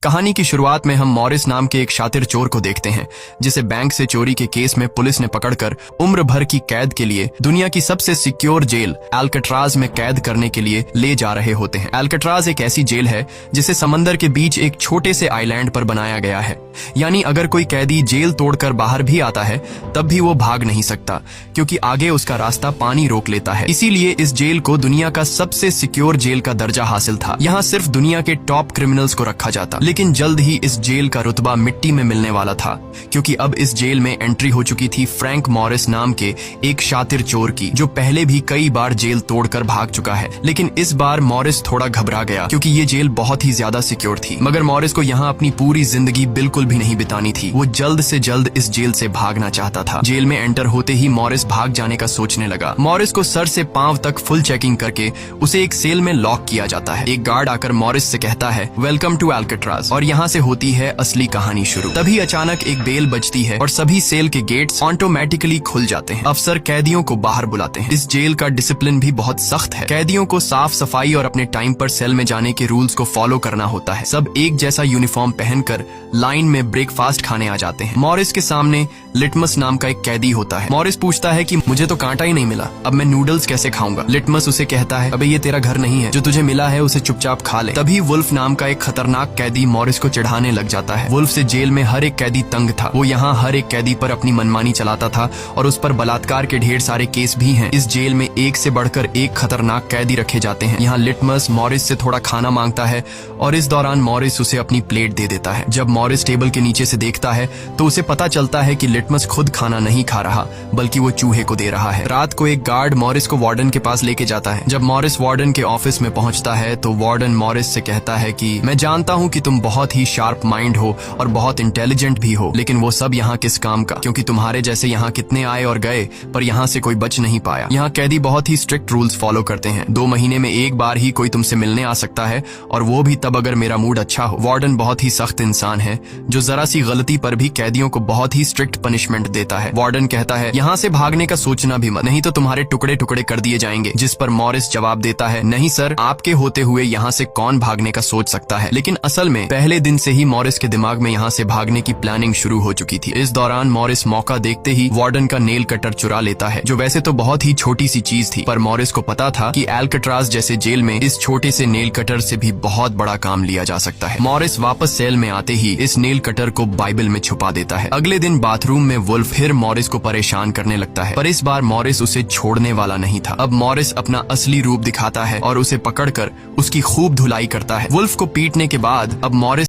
कहानी की शुरुआत में हम मॉरिस नाम के एक शातिर चोर को देखते हैं जिसे बैंक से चोरी के केस में पुलिस ने पकड़कर उम्र भर की कैद के लिए दुनिया की सबसे सिक्योर जेल अल्काट्राज में कैद करने के लिए ले जा रहे होते हैं। अल्काट्राज एक ऐसी जेल है जिसे समंदर के बीच एक छोटे से आइलैंड पर बनाया गया है, यानी अगर कोई कैदी जेल तोड़कर बाहर भी आता है तब भी वो भाग नहीं सकता क्योंकि आगे उसका रास्ता पानी रोक लेता है। इसीलिए इस जेल को दुनिया का सबसे सिक्योर जेल का दर्जा हासिल था। यहाँ सिर्फ दुनिया के टॉप क्रिमिनल्स को रखा जाता, लेकिन जल्द ही इस जेल का रुतबा मिट्टी में मिलने वाला था क्योंकि अब इस जेल में एंट्री हो चुकी थी फ्रैंक मॉरिस नाम के एक शातिर चोर की, जो पहले भी कई बार जेल तोड़कर भाग चुका है। लेकिन इस बार मॉरिस थोड़ा घबरा गया क्योंकि ये जेल बहुत ही ज्यादा सिक्योर थी। मगर मॉरिस को यहाँ अपनी पूरी जिंदगी बिल्कुल भी नहीं बितानी थी। वो जल्द से जल्द इस जेल से भागना चाहता था। जेल में एंटर होते ही मॉरिस भाग जाने का सोचने लगा। मॉरिस को सर से पांव तक फुल चेकिंग करके उसे एक सेल में लॉक किया जाता है। एक गार्ड आकर मॉरिस से कहता है, वेलकम टू अल्काट्राज, और यहाँ से होती है असली कहानी शुरू। तभी अचानक एक बेल बजती है और सभी सेल के गेट्स ऑटोमेटिकली खुल जाते हैं। अफसर कैदियों को बाहर बुलाते हैं। इस जेल का डिसिप्लिन भी बहुत सख्त है। कैदियों को साफ सफाई और अपने टाइम पर सेल में जाने के रूल्स को फॉलो करना होता है। सब एक जैसा यूनिफॉर्म पहनकर लाइन में ब्रेकफास्ट खाने आ जाते हैं। मॉरिस के सामने लिटमस नाम का एक कैदी होता है। मॉरिस पूछता है कि मुझे तो कांटा ही नहीं मिला, अब मैं नूडल्स कैसे खाऊंगा? लिटमस उसे कहता है, अबे ये तेरा घर नहीं है, जो तुझे मिला है उसे चुपचाप खा ले। तभी वुल्फ नाम का एक खतरनाक कैदी मॉरिस को चिढ़ाने लग जाता है। वुल्फ से जेल में हर एक कैदी तंग था। वो यहाँ हर एक कैदी पर अपनी मनमानी चलाता था और उस पर बलात्कार के ढेर सारे केस भी हैं। इस जेल में एक से बढ़कर एक खतरनाक कैदी रखे जाते हैं। यहाँ लिटमस मॉरिस से थोड़ा खाना मांगता है और इस दौरान मॉरिस उसे अपनी प्लेट दे देता है। जब मॉरिस टेबल के नीचे से देखता है तो उसे पता चलता है कि लिटमस खुद खाना नहीं खा रहा बल्कि वो चूहे को दे रहा है। रात को एक गार्ड मॉरिस को वार्डन के पास लेके जाता है। जब मॉरिस वार्डन के ऑफिस में पहुंचता है तो वार्डन मॉरिस से कहता है कि मैं जानता हूं कि तुम बहुत ही शार्प माइंड हो और बहुत इंटेलिजेंट भी हो, लेकिन वो सब यहाँ किस काम का, क्योंकि तुम्हारे जैसे यहाँ कितने आए और गए पर यहाँ से कोई बच नहीं पाया। यहाँ कैदी बहुत ही स्ट्रिक्ट रूल्स फॉलो करते हैं। 2 महीने में एक बार ही कोई तुमसे मिलने आ सकता है और वो भी तब अगर मेरा मूड अच्छा हो। वार्डन बहुत ही सख्त इंसान है जो जरा सी गलती पर भी कैदियों को बहुत ही स्ट्रिक्ट पनिशमेंट देता है। वार्डन कहता है, यहाँ से भागने का सोचना भी मत, नहीं तो तुम्हारे टुकड़े टुकड़े कर दिए जाएंगे। जिस पर मॉरिस जवाब देता है, नहीं सर, आपके होते हुए यहाँ से कौन भागने का सोच सकता है। लेकिन असल में पहले दिन से ही मॉरिस के दिमाग में यहाँ से भागने की प्लानिंग शुरू हो चुकी थी। इस दौरान मॉरिस मौका देखते ही वार्डन का नेल कटर चुरा लेता है, जो वैसे तो बहुत ही छोटी सी चीज थी, पर मॉरिस को पता था कि अल्काट्राज जैसे जेल में इस छोटे से नेल कटर से भी बहुत बड़ा काम लिया जा सकता है। मॉरिस वापस सेल में आते ही इस नेल कटर को बाइबल में छुपा देता है। अगले दिन बाथरूम में वुल्फ फिर मॉरिस को परेशान करने लगता है, पर इस बार मॉरिस उसे छोड़ने वाला नहीं था। अब मॉरिस अपना असली रूप दिखाता है और उसे पकड़कर उसकी खूब धुलाई करता है। वुल्फ को पीटने के बाद अब मॉरिस